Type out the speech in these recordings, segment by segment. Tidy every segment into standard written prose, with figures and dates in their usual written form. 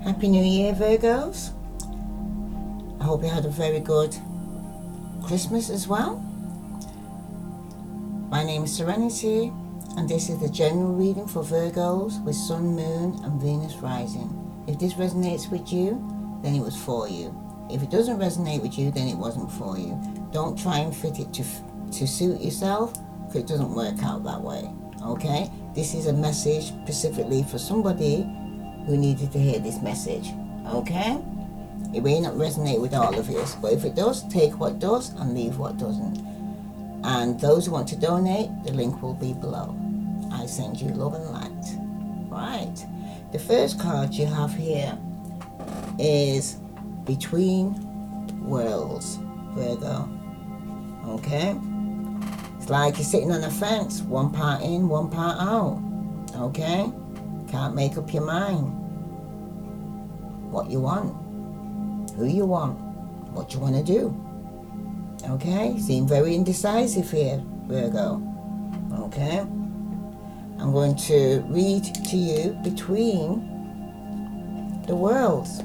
Happy New Year, Virgos. I hope you had a very good Christmas as well. My name is Serenity, and this is the general reading for Virgos with Sun, Moon and Venus rising. If this resonates with you, then it was for you. If it doesn't resonate with you, then it wasn't for you. Don't try and fit it to suit yourself, because it doesn't work out that way. Okay? This is a message specifically for somebody who needed to hear this message. Okay? It may not resonate with all of us, but if it does, take what does and leave what doesn't. And those who want to donate, the link will be below. I send you love and light. Right. The first card you have here is Between Worlds, Virgo. Okay? It's like you're sitting on a fence, one part in, one part out. Okay? Can't make up your mind. What you want, who you want, what you want to do. Okay? Seem very indecisive here, Virgo. Okay? I'm going to read to you Between the Worlds.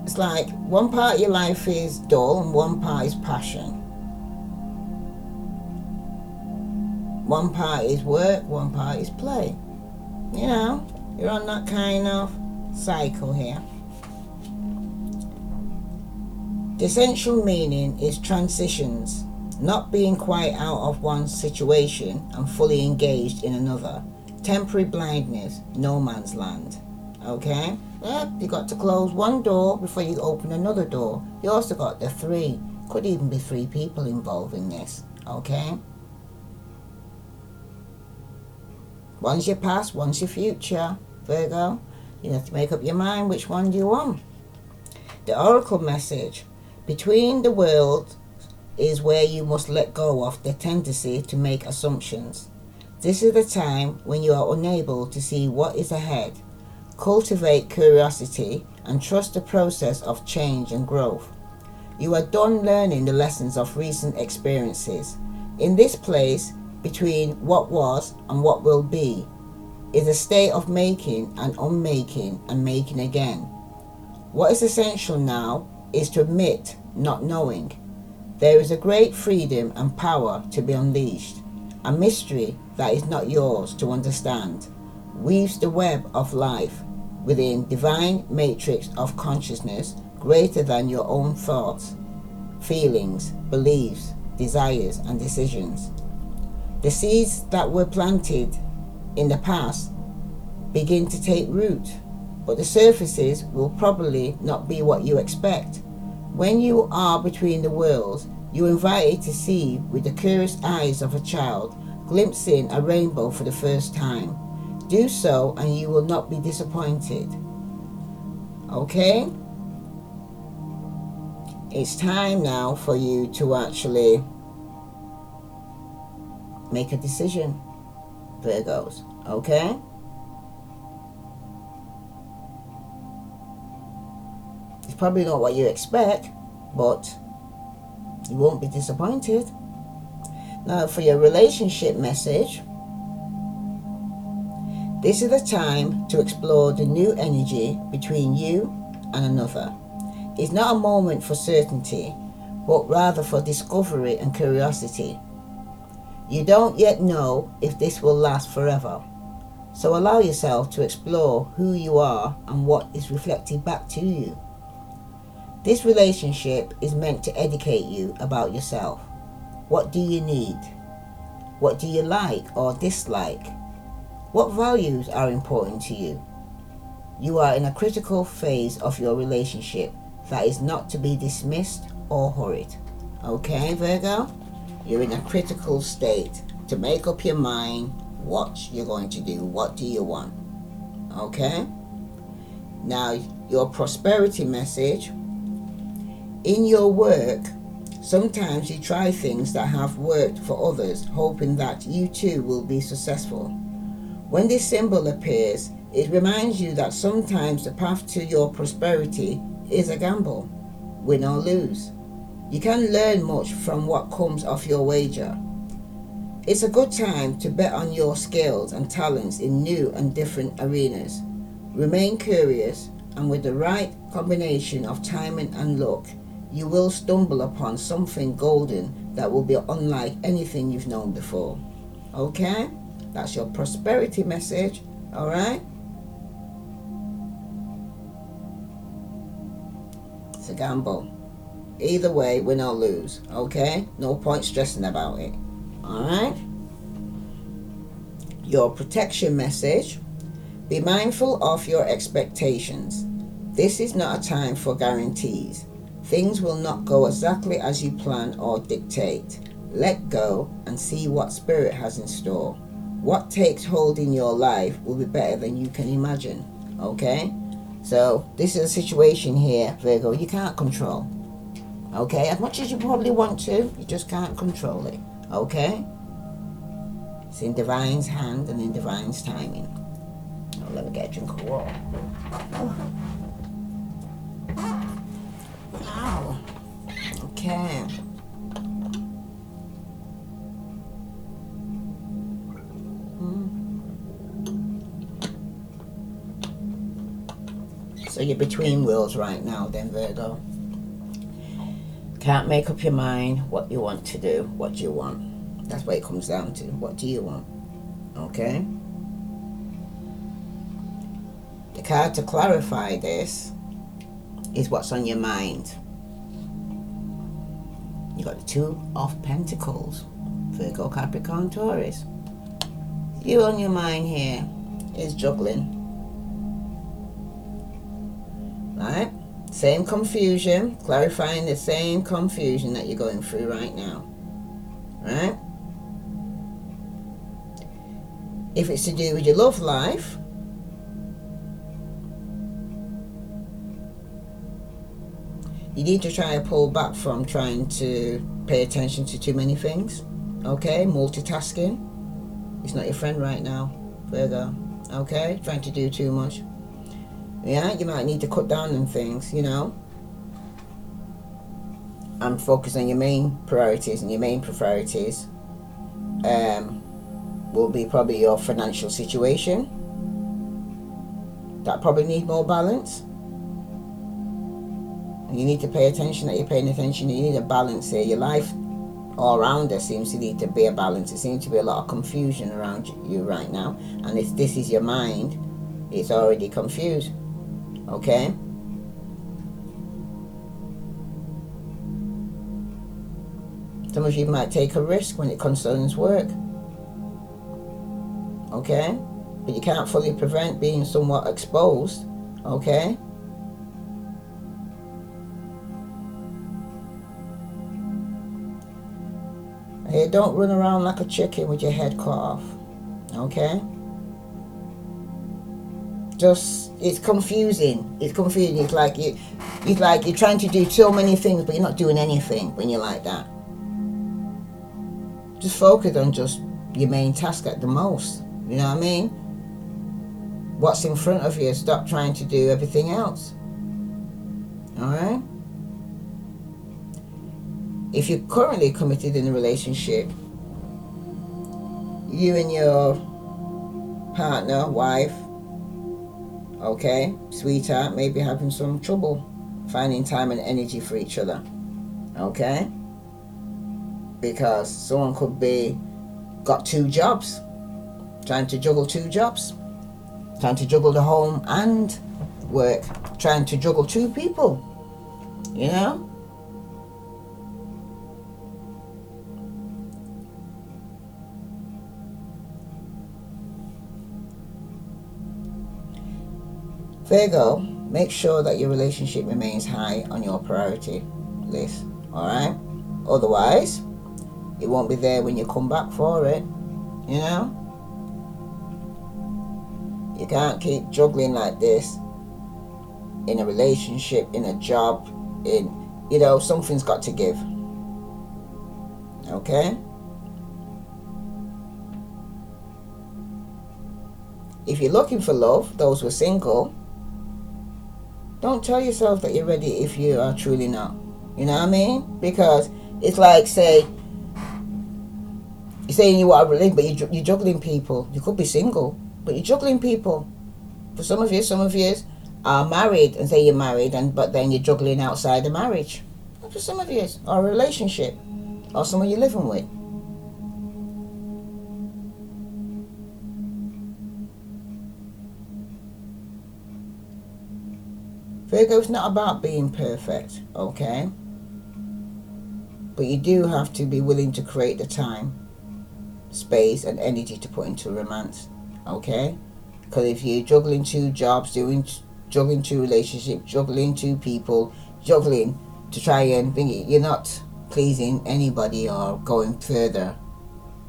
It's like one part of your life is dull and one part is passion. One part is work, one part is play. You know, you're on that kind of cycle here. The essential meaning is transitions, not being quite out of one situation and fully engaged in another. Temporary blindness, no man's land. Okay? Yep, you got to close one door before you open another door. You also got the three. Could even be three people involved in this. Okay? One's your past, one's your future, Virgo. You have to make up your mind which one do you want. The oracle message. Between the worlds is where you must let go of the tendency to make assumptions. This is the time when you are unable to see what is ahead. Cultivate curiosity and trust the process of change and growth. You are done learning the lessons of recent experiences. In this place, between what was and what will be, is a state of making and unmaking and making again. What is essential now is to admit not knowing. There is a great freedom and power to be unleashed. A mystery that is not yours to understand weaves the web of life within divine matrix of consciousness greater than your own thoughts, feelings, beliefs, desires, and decisions. The seeds that were planted in the past begin to take root, but the surfaces will probably not be what you expect. When you are between the worlds, you are invited to see with the curious eyes of a child, glimpsing a rainbow for the first time. Do so and you will not be disappointed. Okay? It's time now for you to actually make a decision, Virgos. Okay? It's probably not what you expect, but you won't be disappointed. Now for your relationship message, this is the time to explore the new energy between you and another. It's not a moment for certainty, but rather for discovery and curiosity. You don't yet know if this will last forever, so allow yourself to explore who you are and what is reflected back to you. This relationship is meant to educate you about yourself. What do you need? What do you like or dislike? What values are important to you? You are in a critical phase of your relationship that is not to be dismissed or hurried. Okay, Virgo? You're in a critical state to make up your mind what you're going to do. What do you want? Okay? Now, your prosperity message. In your work, sometimes you try things that have worked for others, hoping that you too will be successful. When this symbol appears, it reminds you that sometimes the path to your prosperity is a gamble, win or lose. You can learn much from what comes off your wager. It's a good time to bet on your skills and talents in new and different arenas. Remain curious, and with the right combination of timing and luck, you will stumble upon something golden that will be unlike anything you've known before. Okay? That's your prosperity message. Alright? It's a gamble. Either way, win or lose. Okay? No point stressing about it. Alright? Your protection message. Be mindful of your expectations. This is not a time for guarantees. Things will not go exactly as you plan or dictate. Let go and see what Spirit has in store. What takes hold in your life will be better than you can imagine. Okay? So, this is a situation here, Virgo, you can't control. Okay? As much as you probably want to, you just can't control it. Okay? It's in Divine's hand and in Divine's timing. Oh, let me get a drink of water. Oh. Wow. Okay. So you're between worlds right now then, Virgo. Can't make up your mind what you want to do. What do you want? That's what it comes down to. What do you want? Okay? The card to clarify this is what's on your mind. You got the Two of Pentacles. Virgo, Capricorn, Taurus. You on your mind here is juggling. Right? Same confusion, clarifying the same confusion that you're going through right now. Right? If it's to do with your love life, you need to try and pull back from trying to pay attention to too many things. Okay? Multitasking. It's not your friend right now, Virgo. Okay? Trying to do too much. Yeah, you might need to cut down on things, you know. And focus on your main priorities, and your main priorities will be probably your financial situation. That probably need more balance. And you need to pay attention that you're paying attention. You need a balance here. Your life all around there seems to need to be a balance. There seems to be a lot of confusion around you right now. And if this is your mind, it's already confused. Okay? Some of you might take a risk when it concerns work. Okay? But you can't fully prevent being somewhat exposed. Okay? Hey, don't run around like a chicken with your head cut off. Okay? Just, it's confusing. It's confusing. It's like you're trying to do so many things, but you're not doing anything when you're like that. Just focus on just your main task at the most. You know what I mean? What's in front of you. Stop trying to do everything else. Alright? If you're currently committed in a relationship, you and your partner, wife, okay, sweetheart, maybe having some trouble finding time and energy for each other. Okay? Because someone could be got 2 jobs, trying to juggle 2 jobs, trying to juggle the home and work, trying to juggle 2 people, you know? Virgo, make sure that your relationship remains high on your priority list, alright? Otherwise, it won't be there when you come back for it, you know? You can't keep juggling like this in a relationship, in a job, you know, something's got to give. Okay? If you're looking for love, those who are single, don't tell yourself that you're ready if you are truly not. You know what I mean? Because it's like, say, You're saying you are religion, but you're juggling people. You could be single, but you're juggling people. For some of you are married and say you're married, but then you're juggling outside the marriage. For some of you, or a relationship, or someone you're living with. Virgo's not about being perfect, okay? But you do have to be willing to create the time, space, and energy to put into romance, okay? Because if you're juggling 2 jobs, juggling 2 relationships, juggling 2 people, juggling to try and think you're not pleasing anybody or going further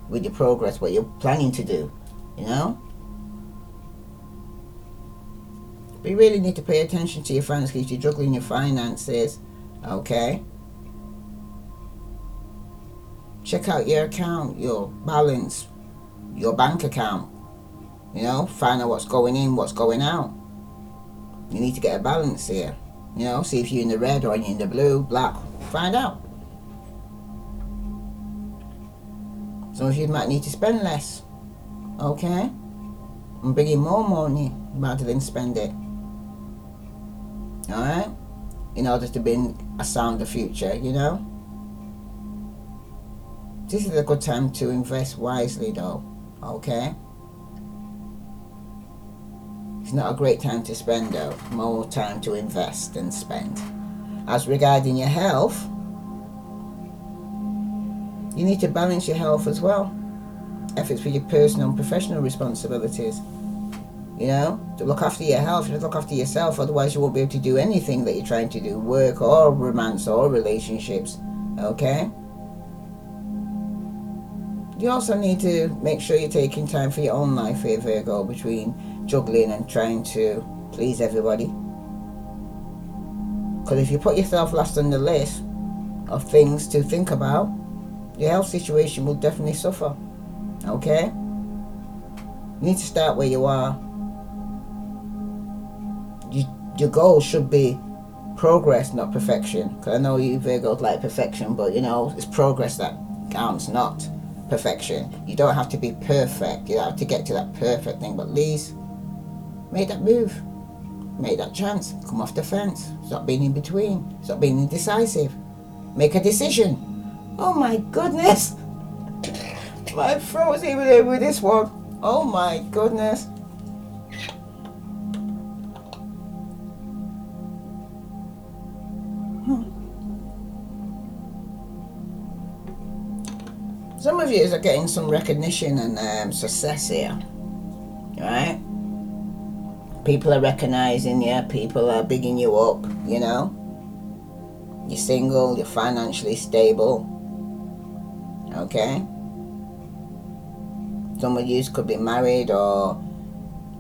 with your progress, what you're planning to do, you know? But you really need to pay attention to your finances if you're juggling your finances, okay? Check out your account, your balance, your bank account, you know? Find out what's going in, what's going out. You need to get a balance here, you know? See if you're in the red or you're in the blue, black. Find out. Some of you might need to spend less, okay? And bring in more money rather than spend it. Alright? In order to build a sounder future, you know? This is a good time to invest wisely though, okay? It's not a great time to spend though. More time to invest and spend. As regarding your health, you need to balance your health as well. Efforts for your personal and professional responsibilities. You know, to look after your health, to look after yourself, otherwise you won't be able to do anything that you're trying to do, work or romance or relationships, okay? You also need to make sure you're taking time for your own life here, Virgo, between juggling and trying to please everybody. Because if you put yourself last on the list of things to think about, your health situation will definitely suffer, okay? You need to start where you are. Your goal should be progress, not perfection. Because I know you Virgos like perfection, but you know, it's progress that counts, not perfection. You don't have to be perfect. You don't have to get to that perfect thing, but at least make that move. Make that chance. Come off the fence. Stop being in between. Stop being indecisive. Make a decision. Oh my goodness. My throat's even in with this one. Oh my goodness. Some of you are getting some recognition and success here, right? People are recognizing you, people are bigging you up, you know? You're single, you're financially stable, okay? Some of you could be married or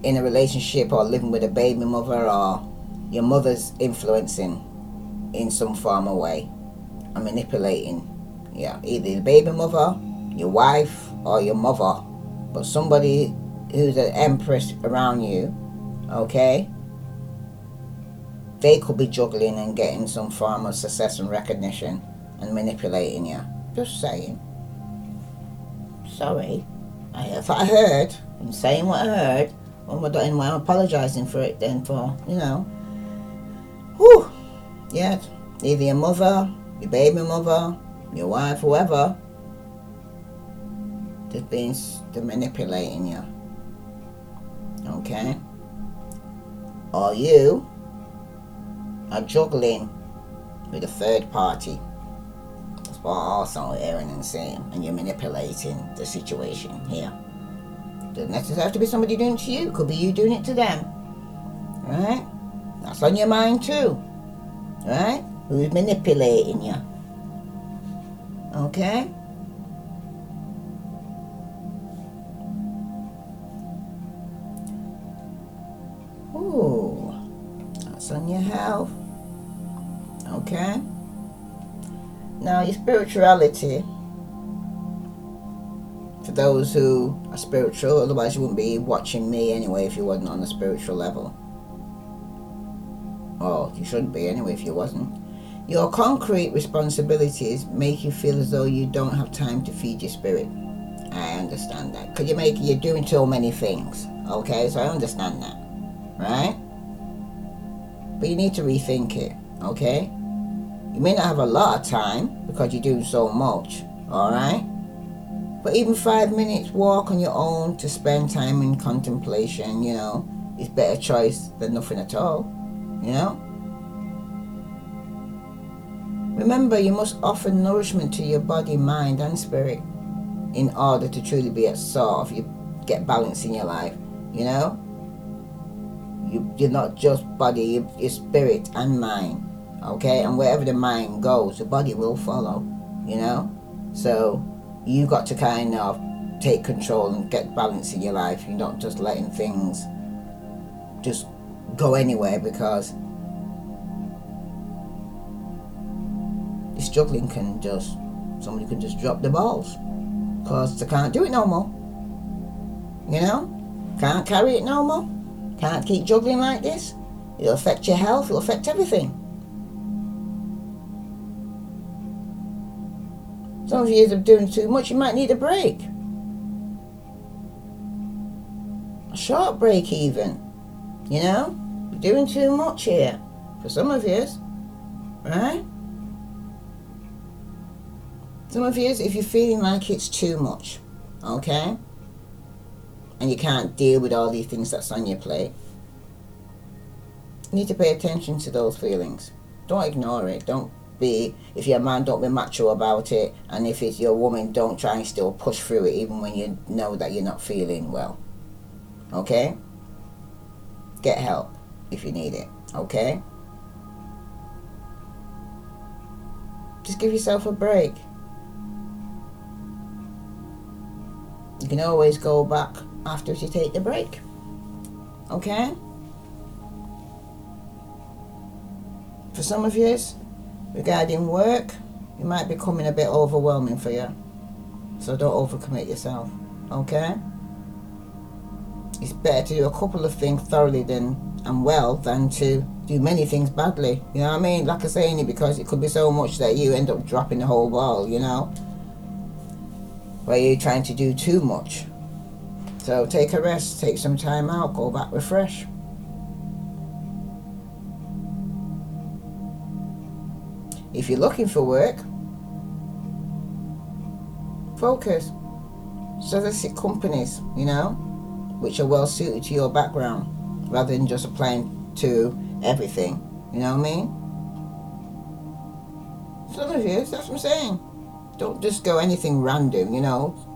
in a relationship or living with a baby mother, or your mother's influencing in some form or way and manipulating. Yeah, either the baby mother, your wife, or your mother, but somebody who's an empress around you, okay? They could be juggling and getting some form of success and recognition and manipulating you. Just saying. Sorry. If I heard, I'm saying what I heard, I'm apologising for it then for, you know. Whew. Yeah, either your mother, your baby mother, your wife, whoever, they're manipulating you, okay? Or you are juggling with a third party. That's what I'm also hearing and saying, and you're manipulating the situation here. Doesn't necessarily have to be somebody doing it to you. Could be you doing it to them, right? That's on your mind too, right? Who's manipulating you? Okay? Ooh, that's on your health. Okay? Now, your spirituality, for those who are spiritual, otherwise you wouldn't be watching me anyway if you wasn't on a spiritual level. Or you shouldn't be anyway if you wasn't. Your concrete responsibilities make you feel as though you don't have time to feed your spirit. I understand that. Because you're doing so many things. Okay, so I understand that. Right? But you need to rethink it. Okay? You may not have a lot of time because you're doing so much. Alright? But even 5 minutes walk on your own to spend time in contemplation, is better choice than nothing at all. Remember, you must offer nourishment to your body, mind, and spirit in order to truly be at source. You get balance in your life. You're not just body, you're spirit and mind. Okay? And wherever the mind goes, the body will follow. So you got to kind of take control and get balance in your life. You're not just letting things just go anywhere, because this juggling somebody can just drop the balls because they can't do it no more. Can't carry it no more. Can't keep juggling like this. It'll affect your health, it'll affect everything. Some of you are doing too much, you might need a break. A short break even. You're doing too much here. For some of you, right? Some of you, if you're feeling like it's too much, okay? And you can't deal with all these things that's on your plate, you need to pay attention to those feelings. Don't ignore it. If you're a man, don't be macho about it. And if it's your woman, don't try and still push through it even when you know that you're not feeling well. Okay? Get help if you need it. Okay? Just give yourself a break. You can always go back after you take the break. Okay? For some of you, regarding work, it might be becoming a bit overwhelming for you. So don't overcommit yourself. Okay? It's better to do a couple of things thoroughly and well than to do many things badly. You know what I mean? Like I say, because it could be so much that you end up dropping the whole ball, where you're trying to do too much. So take a rest, take some time out, go back, refresh. If you're looking for work, focus. Solicit companies, which are well suited to your background, rather than just applying to everything. You know what I mean? Some of you, that's what I'm saying. Don't just go anything random,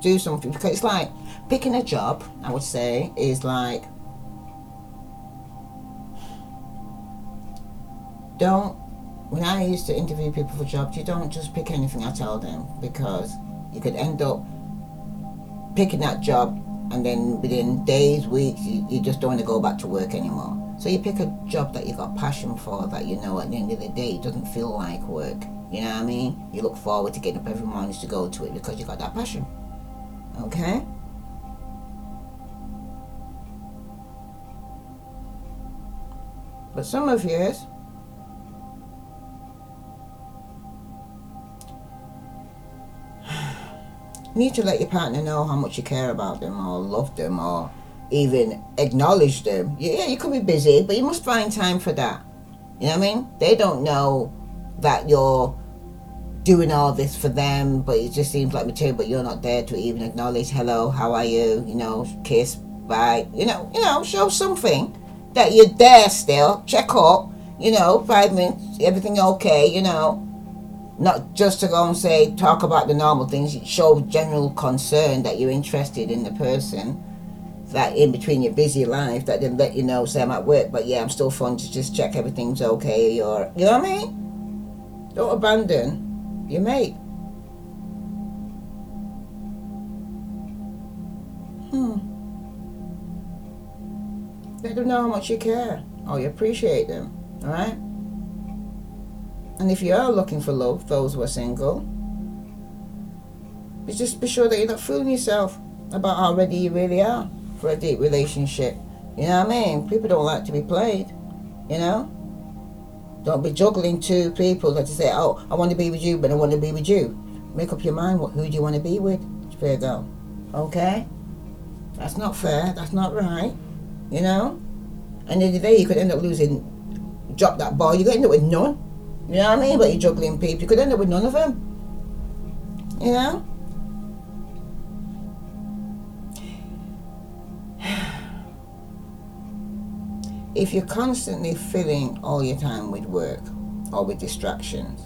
do something, because it's like picking a job, I would say, is like, when I used to interview people for jobs, you don't just pick anything I tell them, because you could end up picking that job and then within days, weeks, you just don't want to go back to work anymore. So you pick a job that you got passion for, that at the end of the day it doesn't feel like work. You know what I mean? You look forward to getting up every morning to go to it because you got that passion. Okay? But some of you need to let your partner know how much you care about them, or love them, or even acknowledge them. Yeah, you could be busy, but you must find time for that. You know what I mean? They don't know that you're doing all this for them, but it just seems like material, but you're not there to even acknowledge, hello, how are you, kiss, bye, show something that you're there still, check up, 5 minutes, everything okay, not just to go and say, talk about the normal things. Show general concern that you're interested in the person, that in between your busy life, that they let you know, say I'm at work, but yeah, I'm still fun to just check everything's okay, or, you know what I mean? Don't abandon your mate. Let them know how much you care, or you appreciate them, alright? And if you are looking for love, those who are single, just be sure that you're not fooling yourself about how ready you really are for a deep relationship. You know what I mean? People don't like to be played, Don't be juggling two people that you say, oh, I want to be with you, but I want to be with you. Make up your mind, who do you want to be with, Virgo? Okay? That's not fair. That's not right. You know? And in the day, you could end up losing, drop that ball, you could end up with none. You know what I mean? But you're juggling people, you could end up with none of them. You know? If you're constantly filling all your time with work or with distractions,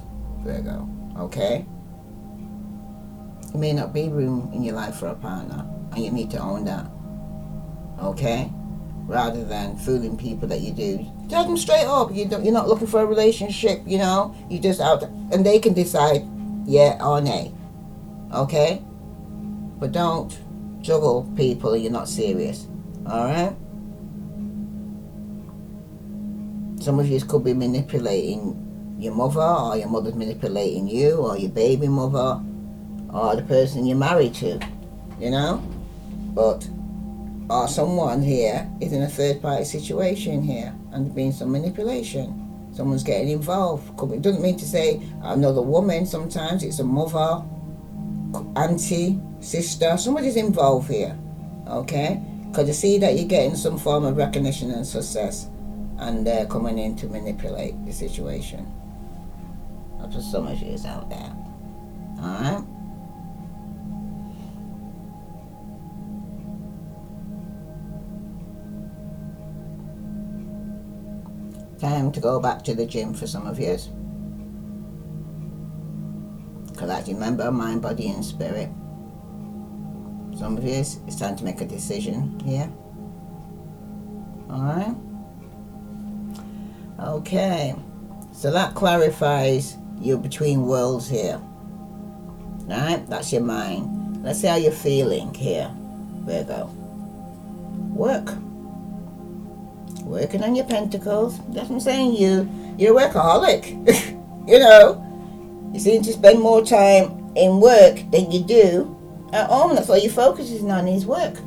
Virgo, okay? There may not be room in your life for a partner, and you need to own that, okay? Rather than fooling people that you do. Tell them straight up, you're not looking for a relationship, you know? You just out, and they can decide yeah or nay, okay? But don't juggle people you're not serious, alright? Some of you could be manipulating your mother, or your mother's manipulating you, or your baby mother, or the person you're married to, you know? But, or someone here is in a third party situation here, and there's been some manipulation. Someone's getting involved. It doesn't mean to say another woman, sometimes it's a mother, auntie, sister, somebody's involved here, okay? Because you see that you're getting some form of recognition and success, and they're coming in to manipulate the situation. That's what some of you is out there, alright? Time to go back to the gym for some of you. Because I remember mind, body and spirit. Some of you, it's time to make a decision here. Alright? Okay. So that clarifies you're between worlds here. Alright? That's your mind. Let's see how you're feeling here, Virgo. Work. Working on your pentacles. That's what I'm saying. You're a workaholic. You know, you seem to spend more time in work than you do at home. That's all your focus is on is work.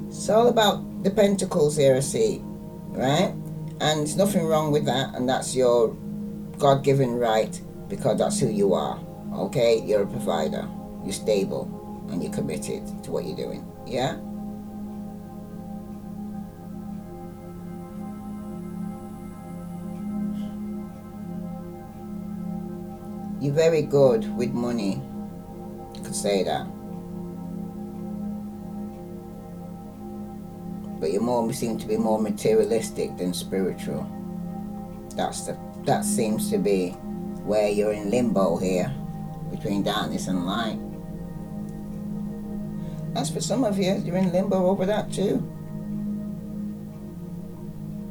It's all about the pentacles here, I see, right? And there's nothing wrong with that, and that's your God-given right, because that's who you are. Okay, you're a provider. You're stable, and you're committed to what you're doing. Yeah. You're very good with money. I could say that. But you seem to be more materialistic than spiritual. That seems to be where you're in limbo here, between darkness and light. As for some of you, you're in limbo over that too.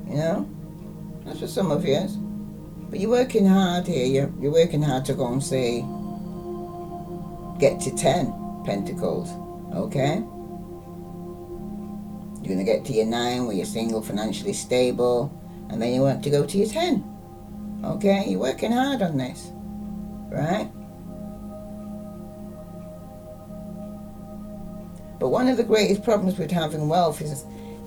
You know? That's for some of you. But you're working hard here. You're working hard to go and say, get to 10 pentacles. Okay? You're going to get to your 9 where you're single, financially stable. And then you want to go to your 10. Okay? You're working hard on this. Right? But one of the greatest problems with having wealth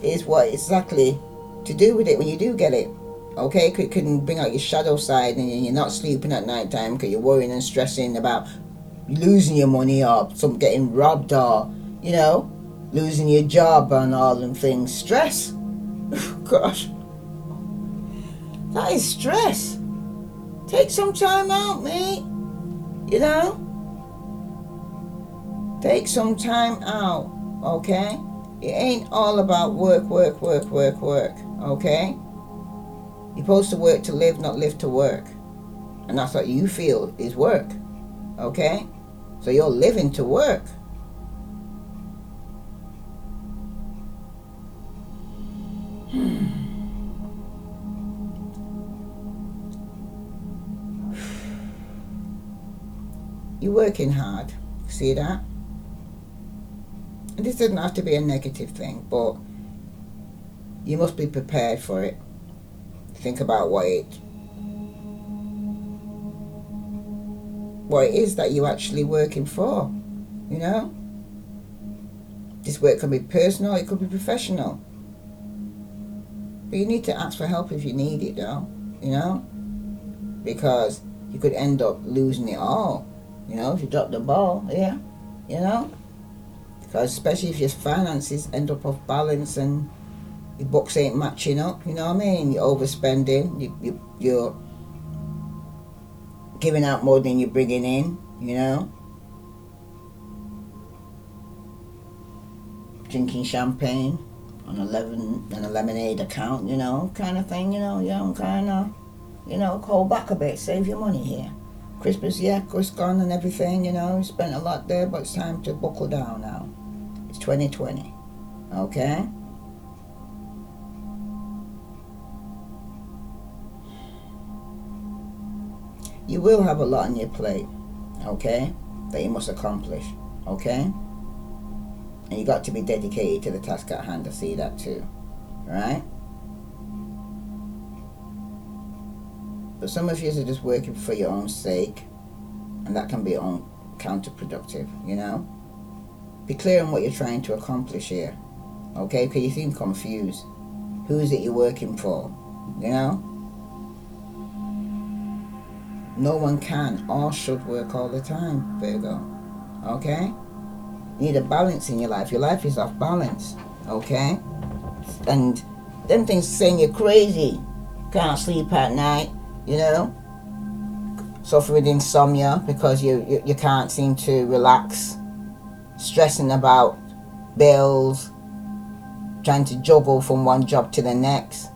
is what exactly to do with it when you do get it. Okay? It can bring out your shadow side, and you're not sleeping at night time because you're worrying and stressing about losing your money or some getting robbed or, you know, losing your job and all them things. Stress. Gosh. That is stress. Take some time out, mate. You know? Take some time out, okay? It ain't all about work, okay? You're supposed to work to live, not live to work. And that's what you feel is work, okay? So you're living to work. You're working hard. See that? And this doesn't have to be a negative thing, but you must be prepared for it. Think about what it is that you're actually working for, you know? This work can be personal, it could be professional. But you need to ask for help if you need it, though, you know? Because you could end up losing it all You know, if you drop the ball, yeah, you know, because especially if your finances end up off balance and your books ain't matching up, you know what I mean? You're overspending, you're giving out more than you're bringing in, you know, drinking champagne on a lemonade account, you know, kind of thing, you know, kind of, you know, hold back a bit, save your money here. Christmas, yeah, Christmas gone and everything, you know, spent a lot there, but it's time to buckle down now. It's 2020, okay? You will have a lot on your plate, okay, that you must accomplish, okay? And you got to be dedicated to the task at hand to see that too, right? But some of you are just working for your own sake, and that can be counterproductive, you know? Be clear on what you're trying to accomplish here, okay? Because you seem confused. Who is it you're working for, you know? No one can or should work all the time, Virgo, okay? You need a balance in your life. Your life is off balance, okay? And them things saying you're crazy, can't sleep at night, you know? Suffer with insomnia because you can't seem to relax, stressing about bills, trying to juggle from one job to the next.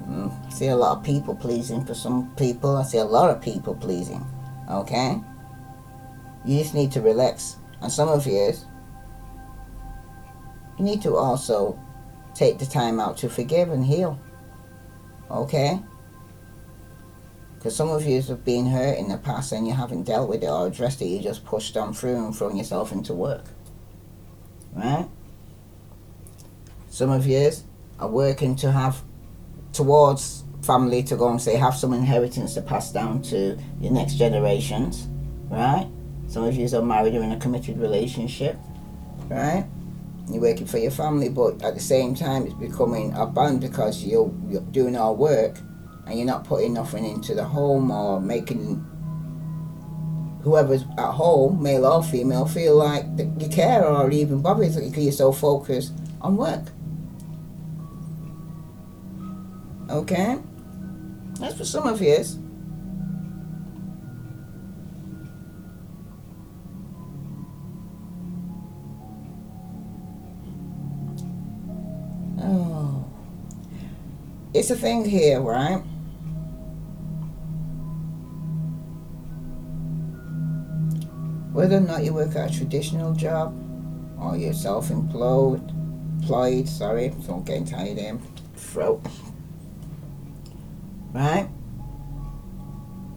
I see a lot of people pleasing for some people. I see a lot of people pleasing, okay? You just need to relax. And some of you need to also take the time out to forgive and heal, okay? Because some of you have been hurt in the past and you haven't dealt with it or addressed it. You just pushed on through and thrown yourself into work, right? Some of you are working to have towards family to go and say have some inheritance to pass down to your next generations, right? Some of you are married or in a committed relationship, right? You're working for your family, but at the same time it's becoming a band because you're doing all work and you're not putting nothing into the home or making whoever's at home, male or female, feel like you care or even bother because you're so focused on work. Okay? That's for some of you. Oh. It's a thing here, right? Whether or not you work at a traditional job or you're self-employed, so I'm getting tired of throat. Right?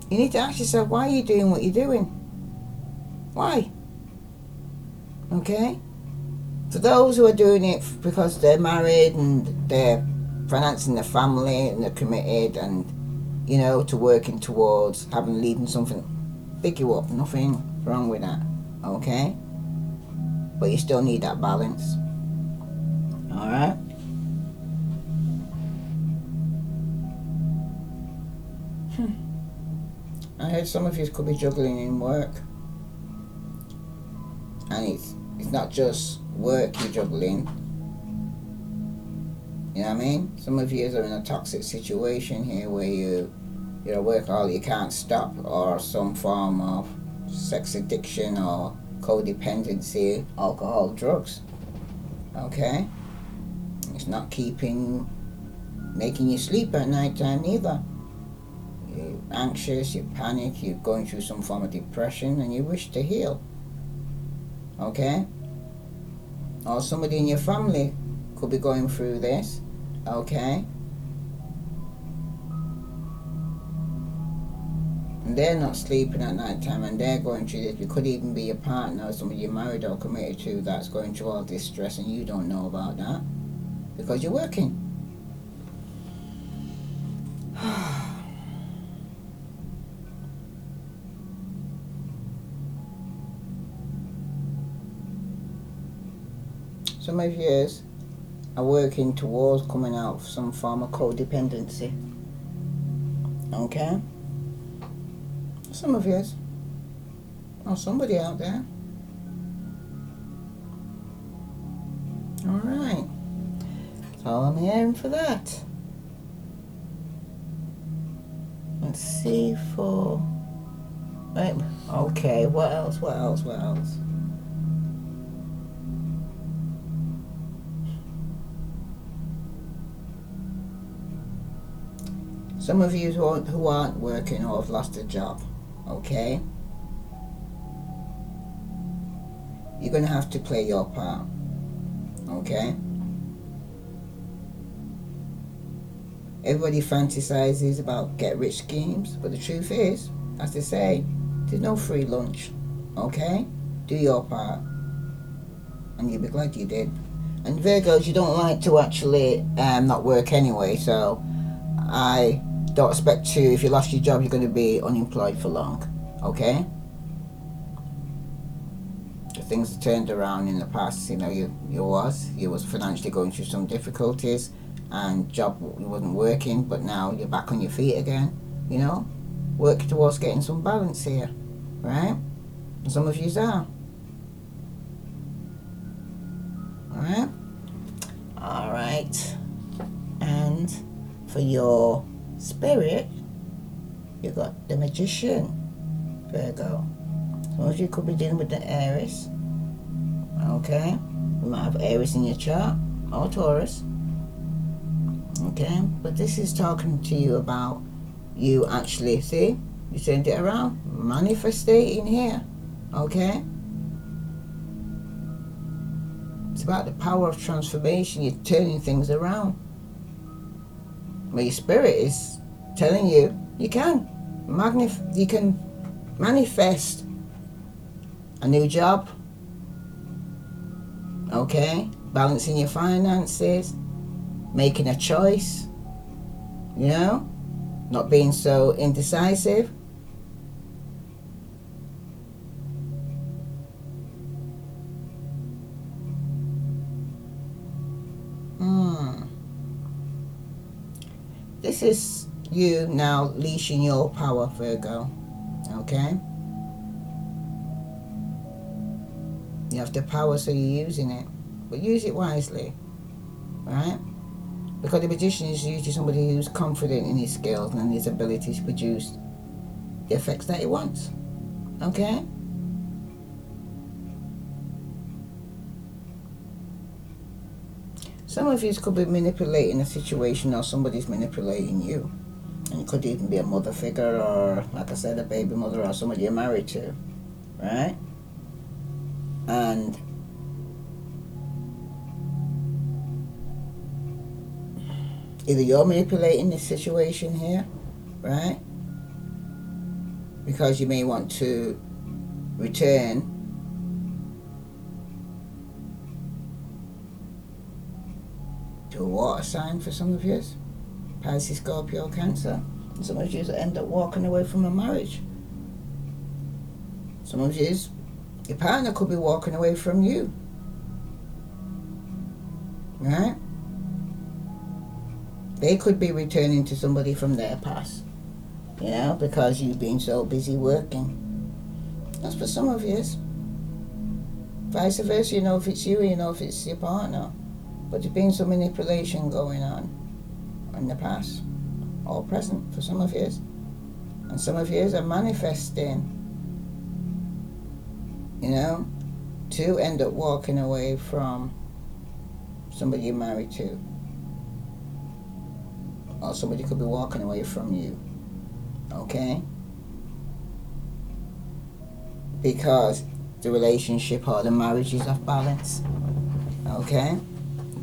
You need to ask yourself, why are you doing what you're doing? Why? Okay? For those who are doing it because they're married and they're financing their family and they're committed and, you know, to working towards leading something, pick you up, nothing wrong with that, okay? But you still need that balance, alright? I heard some of you could be juggling in work, and it's not just work you're juggling. You know what I mean? Some of you are in a toxic situation here where you're a workaholic, you can't stop, or some form of sex addiction or codependency, alcohol, drugs. Okay? It's not making you sleep at night time either. You're anxious, you panic, you're going through some form of depression and you wish to heal. Okay? Or somebody in your family could be going through this. Okay? And they're not sleeping at night time and they're going through this. It could even be your partner or somebody you're married or committed to that's going through all this stress and you don't know about that because you're working. Some of you are working towards coming out of some form of codependency. Okay? Some of you. or somebody out there. Alright. So I'm hearing for that. Let's see for... Right. Okay, what else? Some of you who aren't working or have lost a job, okay? You're going to have to play your part, okay? Everybody fantasizes about get-rich schemes, but the truth is, as they say, there's no free lunch, okay? Do your part, and you'll be glad you did. And Virgos, you don't like to actually not work anyway, so I don't expect to, if you lost your job, you're going to be unemployed for long, okay? The things turned around in the past, you know, you was financially going through some difficulties, and job wasn't working, but now you're back on your feet again, you know? Work towards getting some balance here, right? And some of yous are. Alright? Alright. And for your spirit, you got the Magician, Virgo. Some of you could be dealing with the Aries. Okay? You might have Aries in your chart, or Taurus. Okay? But this is talking to you about you actually, see? You turned it around. Manifesting here. Okay? It's about the power of transformation. You're turning things around. But your spirit is telling you, you can manifest a new job. Okay? Balancing your finances. Making a choice. You know? Not being so indecisive. This is you now leashing your power, Virgo. Okay? You have the power, so you're using it. But use it wisely. Right? Because the Magician is usually somebody who's confident in his skills and his ability to produce the effects that he wants. Okay? Some of you could be manipulating a situation, or somebody's manipulating you. And it could even be a mother figure, or, like I said, a baby mother, or somebody you're married to. Right? And either you're manipulating this situation here, right? Because you may want to return to a water sign for some of you. Pisces, Scorpio, Cancer. And some of you end up walking away from a marriage. Some of you, your partner could be walking away from you. Right? They could be returning to somebody from their past. You know, because you've been so busy working. That's for some of you. Vice versa, you know if it's you, you know if it's your partner. But there's been some manipulation going on in the past or present for some of you. And some of you are manifesting, you know, to end up walking away from somebody you're married to. Or somebody could be walking away from you. Okay? Because the relationship or the marriage is off balance. Okay?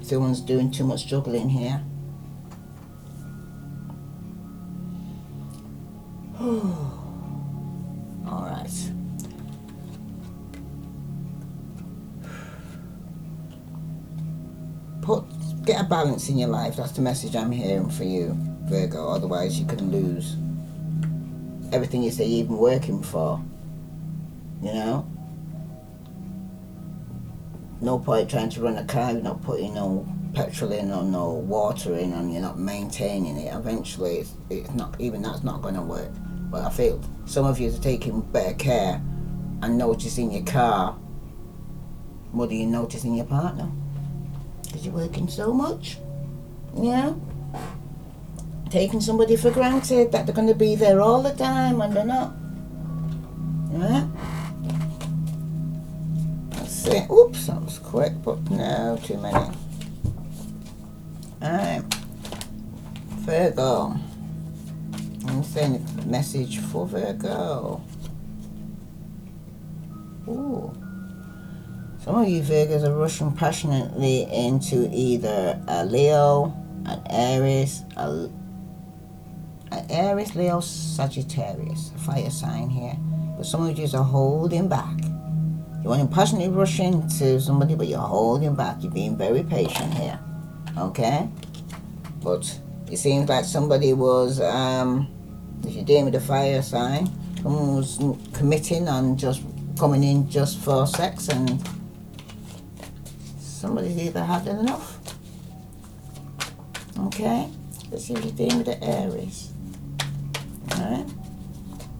Someone's doing too much juggling here. Alright. Get a balance in your life. That's the message I'm hearing for you, Virgo. Otherwise you can lose everything you say you're even working for. You know? No point trying to run a car, you're not putting no petrol in or no water in, and you're not maintaining it. Eventually it's not, even that's not going to work. But I feel some of you are taking better care and noticing your car more than you noticing your partner. Because you're working so much. Yeah? Taking somebody for granted that they're going to be there all the time and they're not. Yeah? That's it. Oops, that was quick, but no, too many. Alright. Virgo. I'm saying a message for Virgo. Ooh. Some of you Virgos are rushing passionately into either a Leo, an Aries, an Aries, Leo, Sagittarius, a fire sign here. But some of you are holding back. You want to passionately rush into somebody, but you're holding back. You're being very patient here. Okay? But it seems like somebody was, if you're dealing with a fire sign, someone was committing on just coming in just for sex, and somebody's either had enough. Okay? Let's see if you're dealing with the Aries. Alright?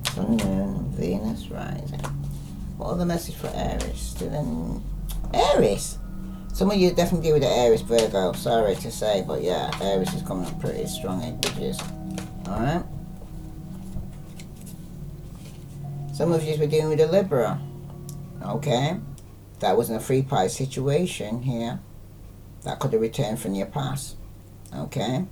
Sun, Moon, Venus, rising. What other message for Aries? Still in Aries? Some of you definitely deal with the Aries, Virgo. Sorry to say, but yeah, Aries is coming up pretty strong in bitches. Alright? Some of you were dealing with a Libra. Okay? That wasn't a free pie situation here. That could have returned from your past. Okay?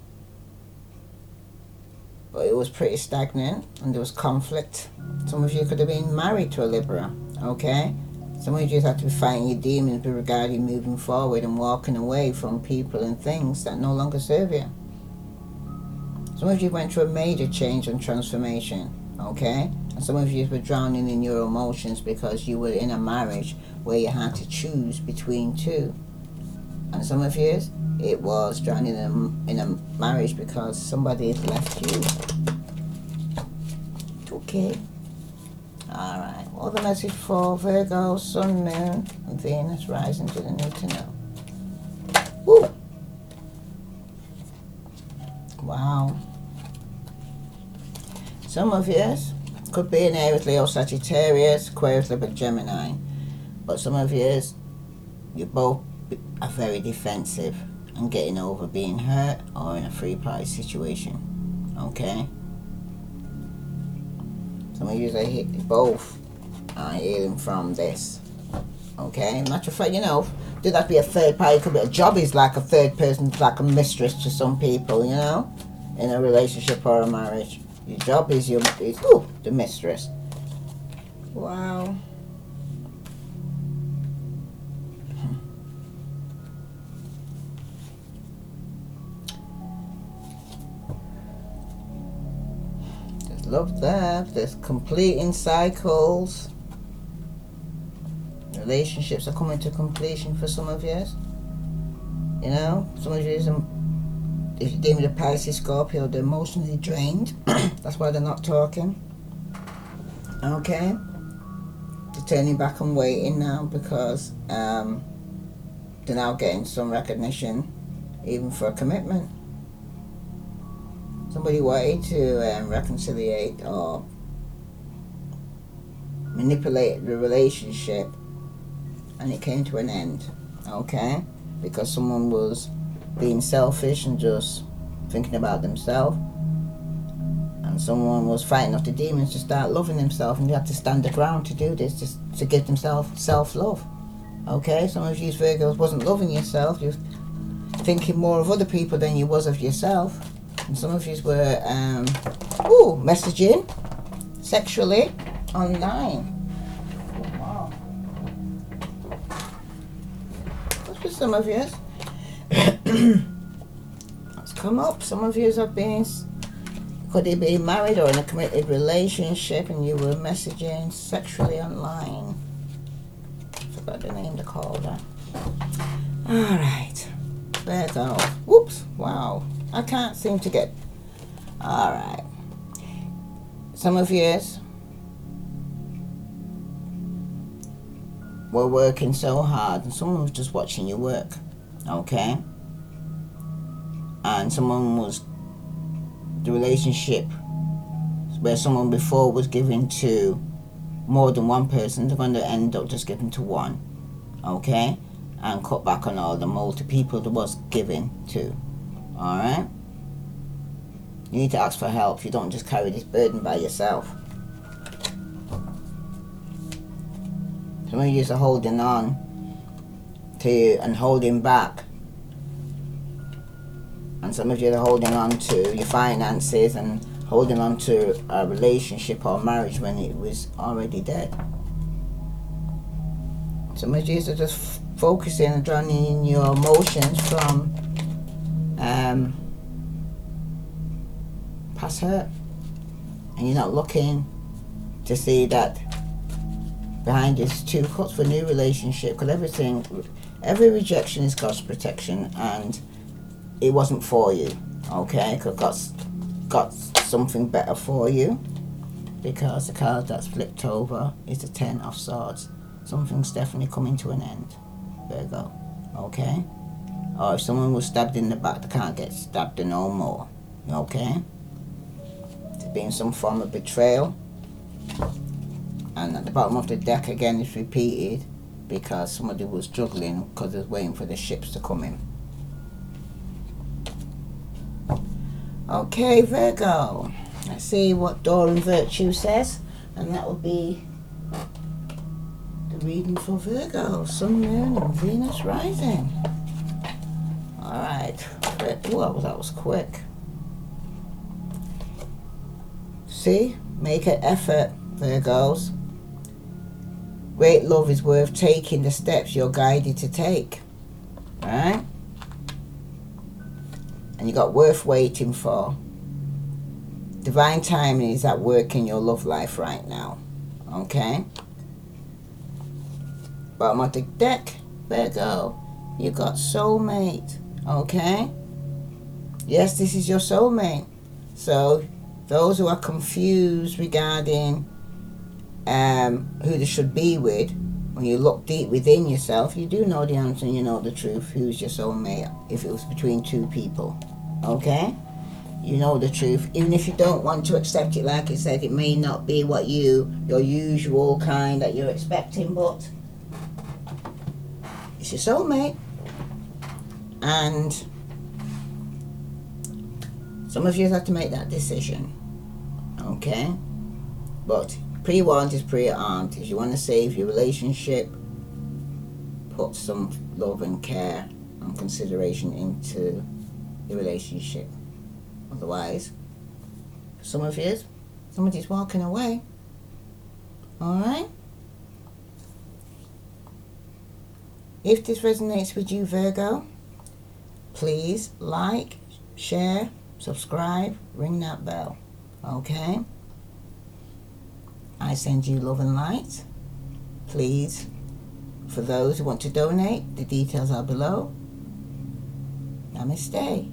But it was pretty stagnant and there was conflict. Some of you could have been married to a Libra. Okay? Some of you have to be fighting your demons regarding moving forward and walking away from people and things that no longer serve you. Some of you went through a major change and transformation. Okay? And some of you were drowning in your emotions because you were in a marriage where you had to choose between two. And some of you, it was drowning in a marriage because somebody had left you. Okay. Alright. Well, the message for Virgo, Sun, Moon, and Venus rising to the need to know. Woo! Wow. Some of you could be an Aries, Leo, Sagittarius, Aquarius, Libra, Gemini. But some of you both are very defensive and getting over being hurt or in a free party situation. Okay? Some of you are both are healing from this. Okay? Matter of fact, you know, doesn't have to be a third party. It could be a job is like a third person, like a mistress to some people, you know, in a relationship or a marriage. Your job is the mistress. Wow. There's love there. There's completing cycles. Relationships are coming to completion for some of you. You know, some of you, if you're dealing with a Pisces, Scorpio, they're emotionally drained. That's why they're not talking. Okay? They're turning back and waiting now because they're now getting some recognition, even for a commitment. Somebody wanted to reconciliate or manipulate the relationship, and it came to an end. Okay? Because someone was being selfish and just thinking about themselves, and someone was fighting off the demons to start loving themselves, and you have to stand the ground to do this, just to give themselves self-love. Okay, some of you Virgos wasn't loving yourself, you're thinking more of other people than you was of yourself, and some of you were messaging sexually online. Wow. What's with some of you? Let's come up. Some of you have been, could you be married or in a committed relationship and you were messaging sexually online. Forgot the name to call that. Alright. Virgo. Whoops. Wow. I can't seem to get. Alright. Some of you were working so hard and someone was just watching you work. Okay? And someone was, the relationship where someone before was given to more than one person, they're going to end up just giving to one, okay, and cut back on all the multi people that was giving to. All right, you need to ask for help. You don't just carry this burden by yourself. Some of you are holding on to you and holding back, and some of you are holding on to your finances and holding on to a relationship or marriage when it was already dead. Some of you are just focusing and drowning in your emotions from past hurt, and you're not looking to see that behind this 2 cups for new relationship, because every rejection is God's protection, and it wasn't for you, okay, because God's got something better for you, because the card that's flipped over is the 10 of Swords. Something's definitely coming to an end, Virgo, okay? Or if someone was stabbed in the back, they can't get stabbed no more, okay? There's been some form of betrayal, and at the bottom of the deck again it's repeated because somebody was juggling because they're waiting for the ships to come in. Okay, Virgo, let's see what Door and Virtue says, and that will be the reading for Virgo, Sun, Moon and Venus rising. Alright, well, that was quick. See, make an effort, Virgos. Great love is worth taking the steps you're guided to take, right? And you got worth waiting for. Divine timing is at work in your love life right now, okay? Bottom of the deck, Virgo, you got soulmate, okay? Yes, this is your soulmate. So those who are confused regarding who they should be with, when you look deep within yourself, you do know the answer and you know the truth. Who's your soulmate? If it was between 2 people, okay? You know the truth. Even if you don't want to accept it, like I said, it may not be what your usual kind that you're expecting, but it's your soulmate. And some of you have to make that decision, okay? But pre-warned is pre-armed. If you want to save your relationship, put some love and care and consideration into your relationship. Otherwise, for some of you, somebody's walking away. Alright? If this resonates with you, Virgo, please like, share, subscribe, ring that bell. Okay? I send you love and light. Please, for those who want to donate, the details are below. Namaste.